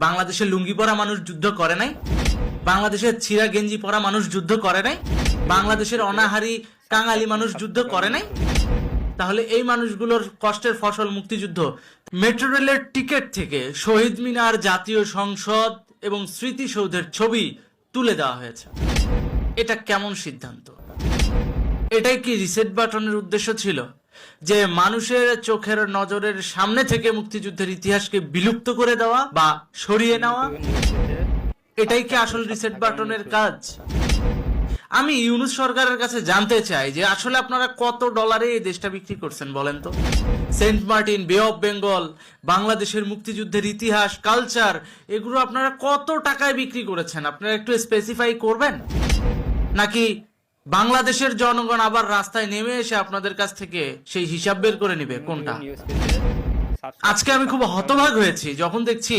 বাংলাদেশের লুঙ্গি পরা মানুষ যুদ্ধ করে নাই? বাংলাদেশের ছিঁড়া গেঞ্জি পরা মানুষ যুদ্ধ করে নাই? বাংলাদেশের অনাহারী কাঙালি মানুষ যুদ্ধ করে নাই? তাহলে এই মানুষগুলোর কষ্টের ফসল মুক্তিযুদ্ধ। মেট্রো রেলের টিকিট থেকে শহীদ মিনার, জাতীয় সংসদ এবং স্মৃতিসৌধের ছবি তুলে দেওয়া হয়েছে। এটা কেমন সিদ্ধান্ত? এটাই কি রিসেট বাটনের উদ্দেশ্য ছিল, যে মানুষের চোখের নজরের সামনে থেকে মুক্তিযুদ্ধের ইতিহাসকে বিলুপ্ত করে দেওয়া বা সরিয়ে নেওয়া? এটাই কি আসল রিসেট বাটনের কাজ? আমি ইউনূস সরকারের কাছে জানতে চাই যে আসলে আপনারা কত ডলারে এই দেশটা বিক্রি করছেন বলেন তো? সেন্ট মার্টিন, বে অফ বেঙ্গল, বাংলাদেশের মুক্তিযুদ্ধের ইতিহাস, কালচার, এগুলো আপনারা কত টাকায় বিক্রি করেছেন? আপনারা একটু স্পেসিফাই করবেন? নাকি বাংলাদেশের জনগণ আবার রাস্তায় নেমে এসে আপনাদের কাছ থেকে সেই হিসাব বের করে নিবে? কোনটা? আজকে আমি খুব হতবাক হয়েছি যখন দেখছি